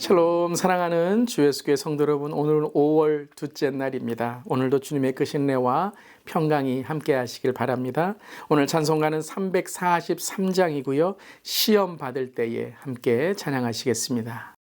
샬롬, 사랑하는 주 예수교회 성도 여러분, 오늘은 5월 둘째 날입니다. 오늘도 주님의 크신 은혜와 평강이 함께 하시길 바랍니다. 오늘 찬송가는 343장이고요. 시험 받을 때에 함께 찬양하시겠습니다.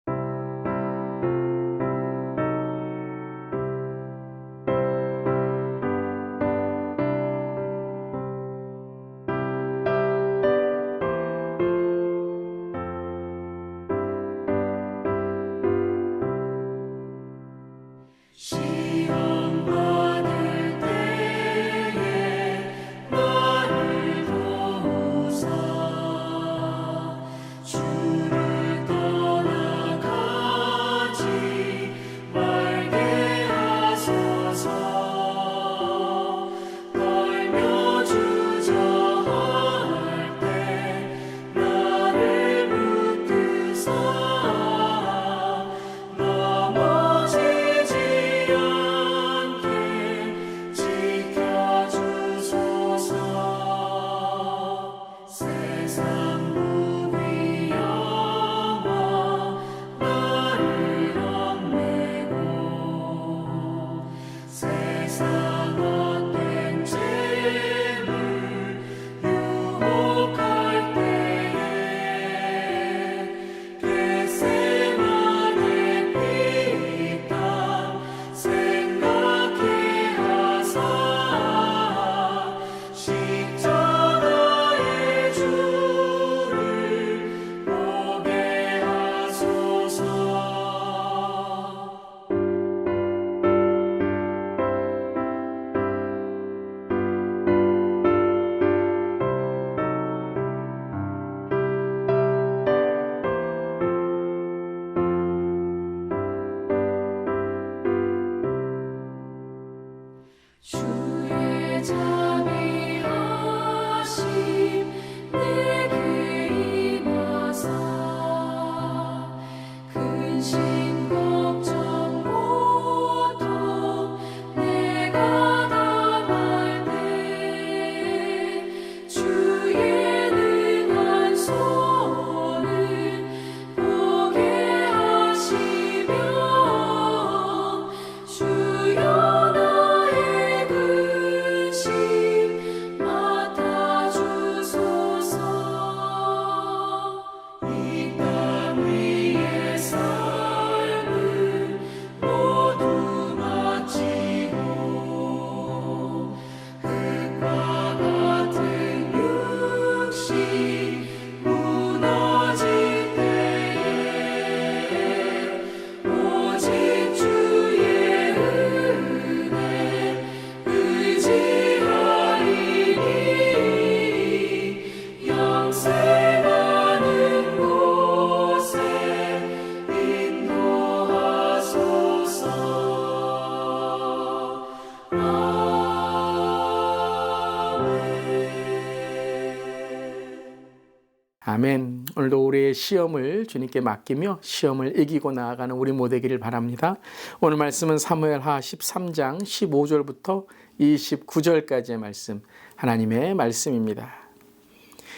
아멘. 오늘도 우리의 시험을 주님께 맡기며 시험을 이기고 나아가는 우리 모두 되기를 바랍니다. 오늘 말씀은 사무엘하 13장 15절부터 29절까지의 말씀, 하나님의 말씀입니다.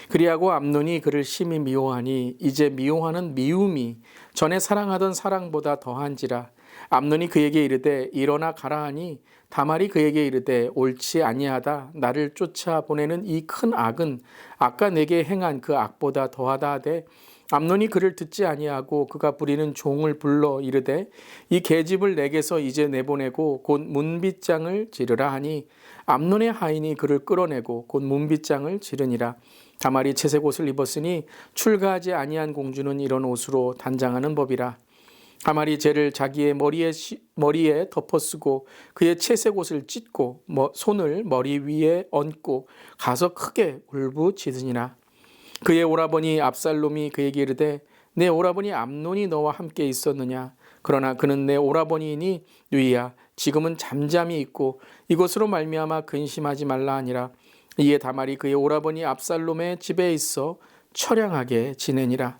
그리하고 암논이 그를 심히 미워하니 이제 미워하는 미움이 전에 사랑하던 사랑보다 더한지라. 암논이 그에게 이르되 일어나 가라 하니 다말이 그에게 이르되 옳지 아니하다. 나를 쫓아보내는 이 큰 악은 아까 내게 행한 그 악보다 더하다 하되 암논이 그를 듣지 아니하고 그가 부리는 종을 불러 이르되 이 계집을 내게서 이제 내보내고 곧 문빗장을 지르라 하니 암논의 하인이 그를 끌어내고 곧 문빗장을 지르니라. 다말이 채색 옷을 입었으니 출가하지 아니한 공주는 이런 옷으로 단장하는 법이라. 다말이 쟤를 자기의 머리에 덮어쓰고 그의 채색 옷을 찢고 손을 머리 위에 얹고 가서 크게 울부짖으니라. 그의 오라버니 압살롬이 그에게 이르되 내 오라버니 암논이 너와 함께 있었느냐. 그러나 그는 내 오라버니이니 누이야 지금은 잠잠히 있고 이것으로 말미암아 근심하지 말라 하니라. 이에 다말이 그의 오라버니 압살롬의 집에 있어 처량하게 지내니라.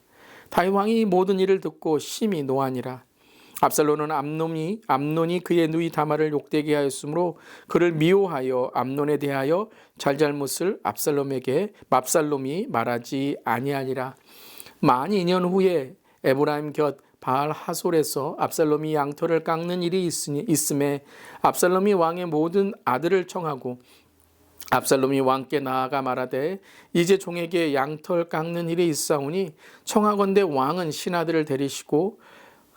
다윗 왕이 모든 일을 듣고 심히 노하니라. 압살롬은 암논이 그의 누이 다말을 욕되게 하였으므로 그를 미워하여 암논에 대하여 잘잘못을 압살롬이 말하지 아니하니라. 만 2년 후에 에브라임 곁 바알 하솔에서 압살롬이 양털을 깎는 일이 있음에 압살롬이 왕의 모든 아들을 청하고 압살롬이 왕께 나아가 말하되 이제 종에게 양털 깎는 일이 있사오니 청하건대 왕은 신하들을 데리시고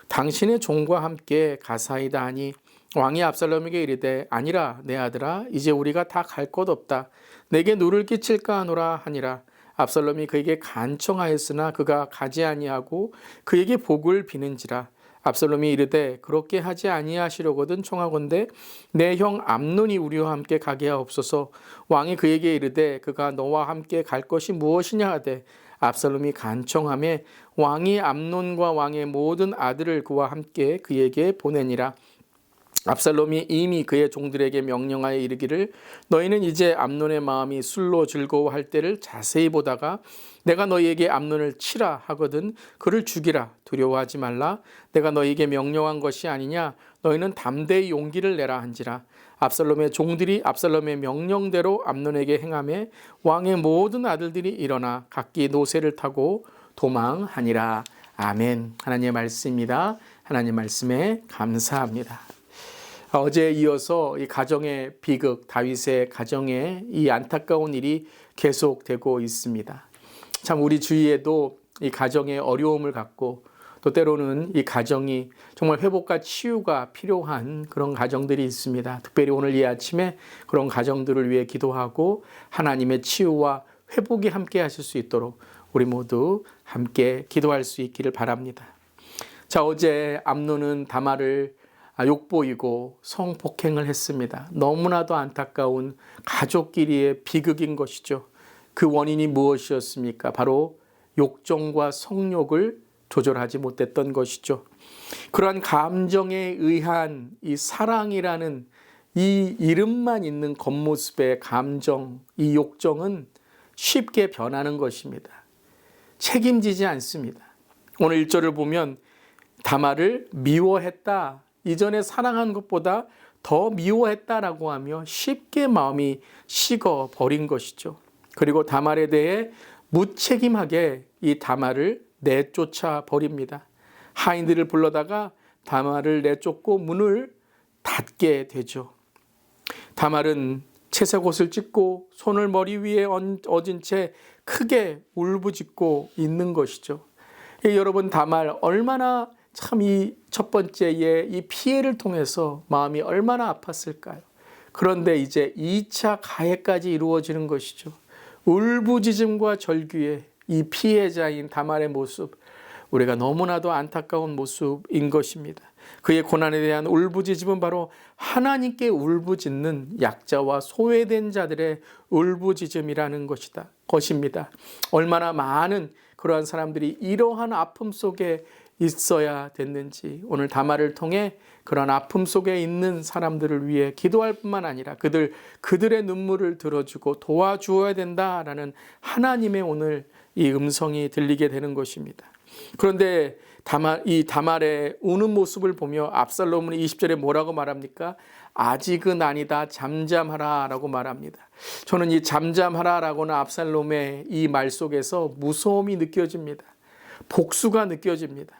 당신의 종과 함께 가사이다 하니 왕이 압살롬에게 이르되 아니라 내 아들아 이제 우리가 다 갈 곳 없다 내게 누를 끼칠까 하노라 하니라. 압살롬이 그에게 간청하였으나 그가 가지 아니하고 그에게 복을 비는지라. 압살롬이 이르되 그렇게 하지 아니하시려거든 청하건대 내 형 암논이 우리와 함께 가게 하옵소서. 왕이 그에게 이르되 그가 너와 함께 갈 것이 무엇이냐 하되 압살롬이 간청하매 왕이 암논과 왕의 모든 아들을 그와 함께 그에게 보내니라. 압살롬이 이미 그의 종들에게 명령하여 이르기를 너희는 이제 암논의 마음이 술로 즐거워할 때를 자세히 보다가 내가 너희에게 암논을 치라 하거든 그를 죽이라 두려워하지 말라 내가 너희에게 명령한 것이 아니냐 너희는 담대히 용기를 내라 한지라. 압살롬의 종들이 압살롬의 명령대로 암논에게 행하매 왕의 모든 아들들이 일어나 각기 노새를 타고 도망하니라. 아멘. 하나님의 말씀입니다. 하나님 말씀에 감사합니다. 어제에 이어서 이 가정의 비극, 다윗의 가정에 이 안타까운 일이 계속되고 있습니다. 참 우리 주위에도 이 가정의 어려움을 갖고 또 때로는 이 가정이 정말 회복과 치유가 필요한 그런 가정들이 있습니다. 특별히 오늘 이 아침에 그런 가정들을 위해 기도하고 하나님의 치유와 회복이 함께 하실 수 있도록 우리 모두 함께 기도할 수 있기를 바랍니다. 자, 어제 암논은 다말을 욕보이고 성폭행을 했습니다. 너무나도 안타까운 가족끼리의 비극인 것이죠. 그 원인이 무엇이었습니까? 바로 욕정과 성욕을 조절하지 못했던 것이죠. 그러한 감정에 의한 이 사랑이라는 이 이름만 있는 겉모습의 감정, 이 욕정은 쉽게 변하는 것입니다. 책임지지 않습니다. 오늘 1절을 보면 다말을 미워했다. 이전에 사랑한 것보다 더 미워했다라고 하며 쉽게 마음이 식어버린 것이죠. 그리고 다말에 대해 무책임하게 이 다말을 내쫓아 버립니다. 하인들을 불러다가 다말을 내쫓고 문을 닫게 되죠. 다말은 채색 옷을 찢고 손을 머리 위에 얹은 채 크게 울부짖고 있는 것이죠. 여러분 다말 얼마나 참 이 첫 번째의 이 피해를 통해서 마음이 얼마나 아팠을까요? 그런데 이제 2차 가해까지 이루어지는 것이죠. 울부짖음과 절규의 이 피해자인 다말의 모습, 우리가 너무나도 안타까운 모습인 것입니다. 그의 고난에 대한 울부짖음은 바로 하나님께 울부짖는 약자와 소외된 자들의 울부짖음이라는 것입니다. 얼마나 많은 그러한 사람들이 이러한 아픔 속에 있어야 됐는지 오늘 다말을 통해 그런 아픔 속에 있는 사람들을 위해 기도할 뿐만 아니라 그들의 눈물을 들어주고 도와주어야 된다라는 하나님의 오늘 이 음성이 들리게 되는 것입니다. 그런데 이 다말의 우는 모습을 보며 압살롬은 20절에 뭐라고 말합니까? 아직은 아니다 잠잠하라 라고 말합니다. 저는 이 잠잠하라 라고는 압살롬의 이 말 속에서 무서움이 느껴집니다. 복수가 느껴집니다.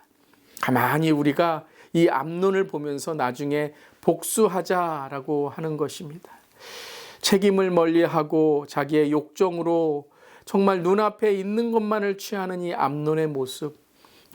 가만히 우리가 이 암논을 보면서 나중에 복수하자라고 하는 것입니다. 책임을 멀리하고 자기의 욕정으로 정말 눈앞에 있는 것만을 취하는 이 암논의 모습,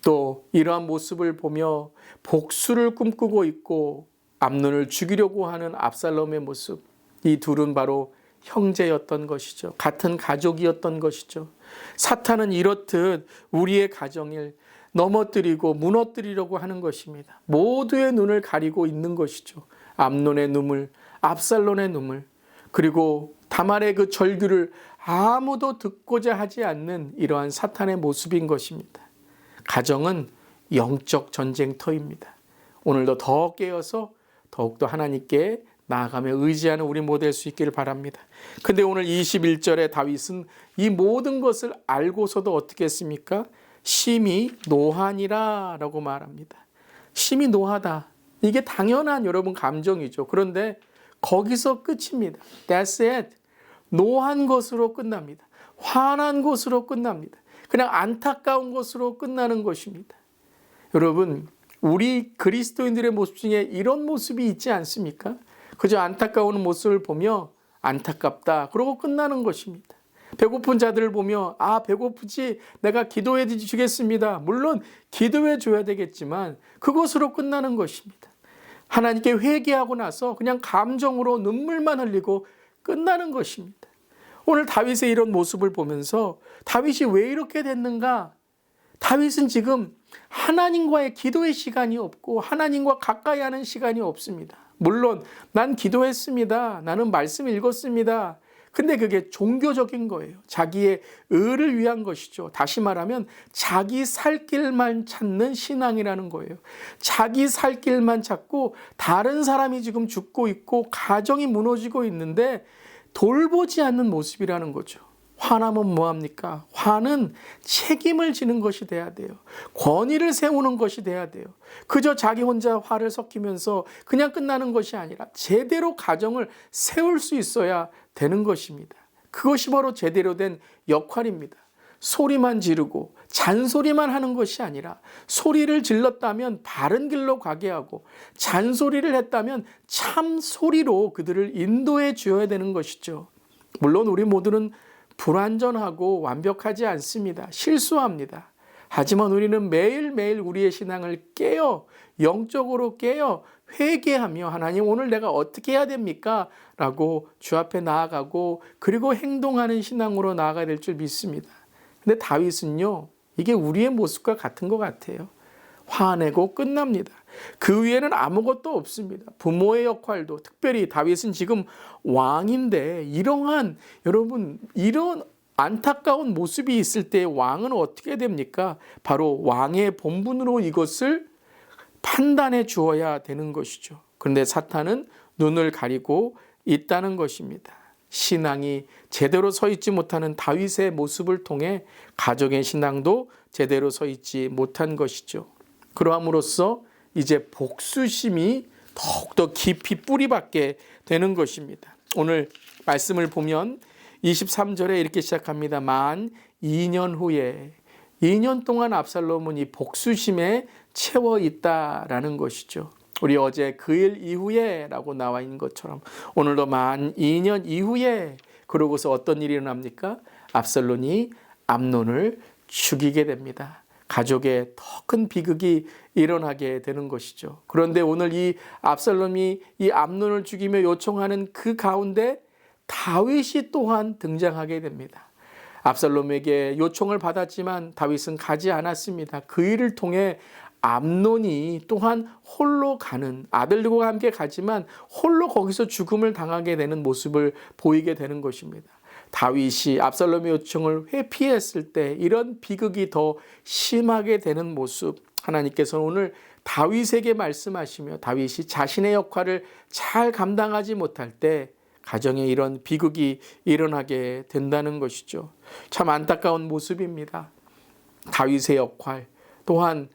또 이러한 모습을 보며 복수를 꿈꾸고 있고 암논을 죽이려고 하는 압살롬의 모습, 이 둘은 바로 형제였던 것이죠. 같은 가족이었던 것이죠. 사탄은 이렇듯 우리의 가정을 넘어뜨리고 무너뜨리려고 하는 것입니다. 모두의 눈을 가리고 있는 것이죠. 암논의 눈물, 압살롬의 눈물, 그리고 다말의 그 절규를 아무도 듣고자 하지 않는 이러한 사탄의 모습인 것입니다. 가정은 영적 전쟁터입니다. 오늘도 더 깨어서 더욱더 하나님께 나아가며 의지하는 우리 모두 될 수 있기를 바랍니다. 근데 오늘 21절에 다윗은 이 모든 것을 알고서도 어떻게 했습니까? 심히 노하니라 라고 말합니다. 심히 노하다. 이게 당연한 여러분 감정이죠. 그런데 거기서 끝입니다. That's it. 노한 것으로 끝납니다. 화난 것으로 끝납니다. 그냥 안타까운 것으로 끝나는 것입니다. 여러분, 우리 그리스도인들의 모습 중에 이런 모습이 있지 않습니까? 그저 안타까운 모습을 보며 안타깝다 그러고 끝나는 것입니다. 배고픈 자들을 보며 배고프지, 내가 기도해 주겠습니다. 물론 기도해 줘야 되겠지만 그것으로 끝나는 것입니다. 하나님께 회개하고 나서 그냥 감정으로 눈물만 흘리고 끝나는 것입니다. 오늘 다윗의 이런 모습을 보면서 다윗이 왜 이렇게 됐는가? 다윗은 지금 하나님과의 기도의 시간이 없고 하나님과 가까이 하는 시간이 없습니다. 물론 난 기도했습니다. 나는 말씀 읽었습니다. 근데 그게 종교적인 거예요. 자기의 의를 위한 것이죠. 다시 말하면 자기 살 길만 찾는 신앙이라는 거예요. 자기 살 길만 찾고 다른 사람이 지금 죽고 있고 가정이 무너지고 있는데 돌보지 않는 모습이라는 거죠. 화나면 뭐합니까? 화는 책임을 지는 것이 돼야 돼요. 권위를 세우는 것이 돼야 돼요. 그저 자기 혼자 화를 섞이면서 그냥 끝나는 것이 아니라 제대로 가정을 세울 수 있어야 되는 것입니다. 그것이 바로 제대로 된 역할입니다. 소리만 지르고 잔소리만 하는 것이 아니라 소리를 질렀다면 바른 길로 가게 하고 잔소리를 했다면 참 소리로 그들을 인도해 주어야 되는 것이죠. 물론 우리 모두는 불완전하고 완벽하지 않습니다. 실수합니다. 하지만 우리는 매일매일 우리의 신앙을 영적으로 깨어 회개하며 하나님 오늘 내가 어떻게 해야 됩니까? 라고 주 앞에 나아가고 그리고 행동하는 신앙으로 나아가야 될 줄 믿습니다. 근데 다윗은요, 이게 우리의 모습과 같은 것 같아요. 화내고 끝납니다. 그 위에는 아무것도 없습니다. 부모의 역할도, 특별히 다윗은 지금 왕인데 여러분 이런 안타까운 모습이 있을 때 왕은 어떻게 됩니까? 바로 왕의 본분으로 이것을 판단해 주어야 되는 것이죠. 그런데 사탄은 눈을 가리고 있다는 것입니다. 신앙이 제대로 서 있지 못하는 다윗의 모습을 통해 가정의 신앙도 제대로 서 있지 못한 것이죠. 그러함으로써 이제 복수심이 더욱더 깊이 뿌리박게 되는 것입니다. 오늘 말씀을 보면 23절에 이렇게 시작합니다. 만 2년 후에 2년 동안 압살롬은 이 복수심에 채워 있다라는 것이죠. 우리 어제 그 일 이후에 라고 나와 있는 것처럼 오늘도 만 2년 이후에 그러고서 어떤 일이 일어납니까? 압살롬이 암논을 죽이게 됩니다. 가족에 더 큰 비극이 일어나게 되는 것이죠. 그런데 오늘 이 압살롬이 이 암논을 죽이며 요청하는 그 가운데 다윗이 또한 등장하게 됩니다. 압살롬에게 요청을 받았지만 다윗은 가지 않았습니다. 그 일을 통해 암논이 또한 홀로 가는, 아들들과 함께 가지만 홀로 거기서 죽음을 당하게 되는 모습을 보이게 되는 것입니다. 다윗이 압살롬의 요청을 회피했을 때 이런 비극이 더 심하게 되는 모습, 하나님께서는 오늘 다윗에게 말씀하시며 다윗이 자신의 역할을 잘 감당하지 못할 때 가정에 이런 비극이 일어나게 된다는 것이죠. 참 안타까운 모습입니다. 다윗의 역할, 또한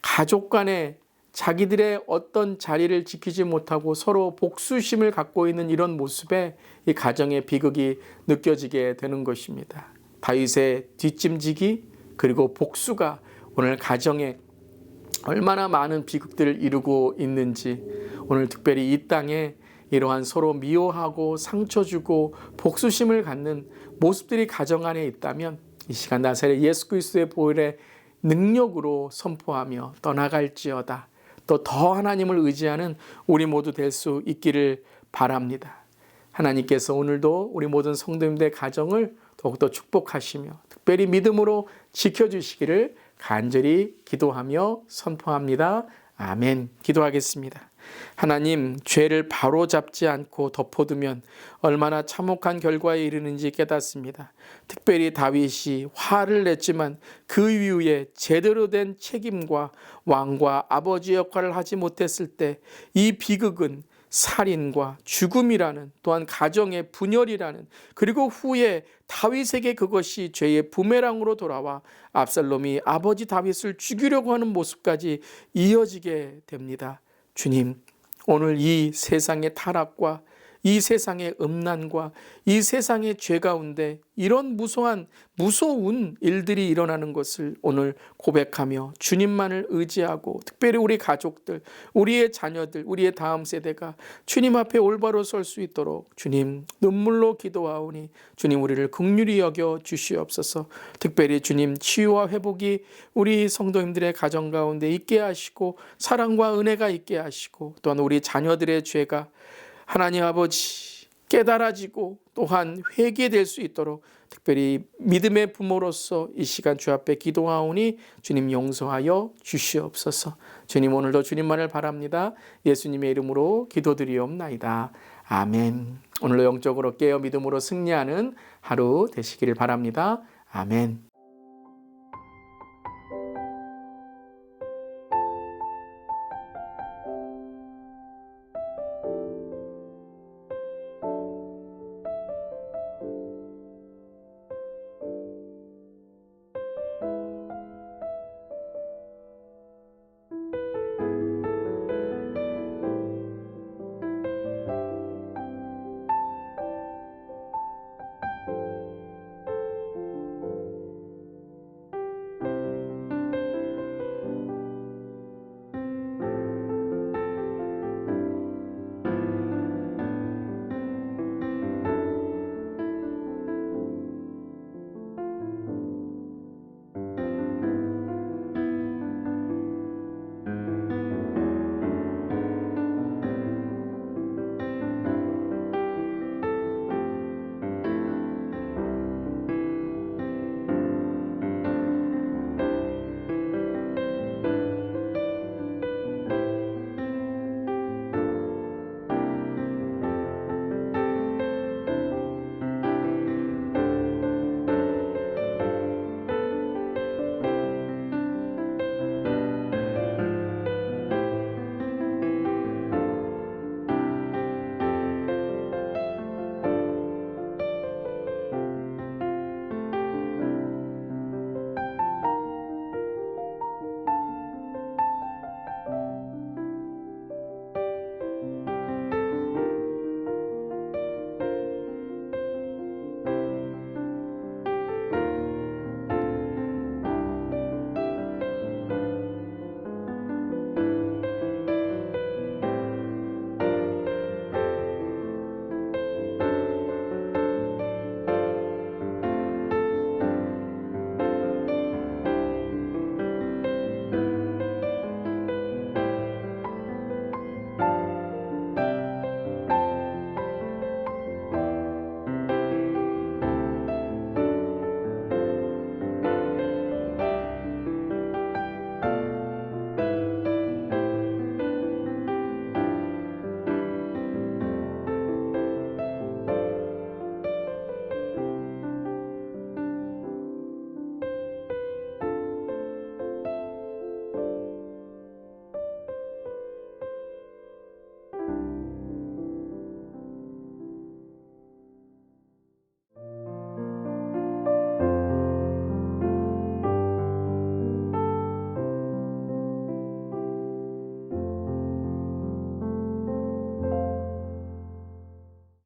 가족 간에 자기들의 어떤 자리를 지키지 못하고 서로 복수심을 갖고 있는 이런 모습에 이 가정의 비극이 느껴지게 되는 것입니다. 다윗의 뒷짐지기 그리고 복수가 오늘 가정에 얼마나 많은 비극들을 이루고 있는지, 오늘 특별히 이 땅에 이러한 서로 미워하고 상처 주고 복수심을 갖는 모습들이 가정 안에 있다면 이 시간 나사렛 예수 그리스도의 보혈의 능력으로 선포하며 떠나갈지어다. 또 더 하나님을 의지하는 우리 모두 될 수 있기를 바랍니다. 하나님께서 오늘도 우리 모든 성도님들의 가정을 더욱더 축복하시며 특별히 믿음으로 지켜주시기를 간절히 기도하며 선포합니다. 아멘. 기도하겠습니다. 하나님, 죄를 바로잡지 않고 덮어두면 얼마나 참혹한 결과에 이르는지 깨닫습니다. 특별히 다윗이 화를 냈지만 그 이후에 제대로 된 책임과 왕과 아버지 역할을 하지 못했을 때 이 비극은 살인과 죽음이라는, 또한 가정의 분열이라는, 그리고 후에 다윗에게 그것이 죄의 부메랑으로 돌아와 압살롬이 아버지 다윗을 죽이려고 하는 모습까지 이어지게 됩니다. 주님, 오늘 이 세상의 타락과 이 세상의 음란과 이 세상의 죄 가운데 이런 무서운 일들이 일어나는 것을 오늘 고백하며 주님만을 의지하고, 특별히 우리 가족들, 우리의 자녀들, 우리의 다음 세대가 주님 앞에 올바로 설 수 있도록 주님 눈물로 기도하오니 주님 우리를 긍휼히 여겨 주시옵소서. 특별히 주님 치유와 회복이 우리 성도님들의 가정 가운데 있게 하시고, 사랑과 은혜가 있게 하시고, 또한 우리 자녀들의 죄가 하나님 아버지 깨달아지고 또한 회개될 수 있도록 특별히 믿음의 부모로서 이 시간 주 앞에 기도하오니 주님 용서하여 주시옵소서. 주님 오늘도 주님만을 바랍니다. 예수님의 이름으로 기도드리옵나이다. 아멘. 오늘도 영적으로 깨어 믿음으로 승리하는 하루 되시기를 바랍니다. 아멘.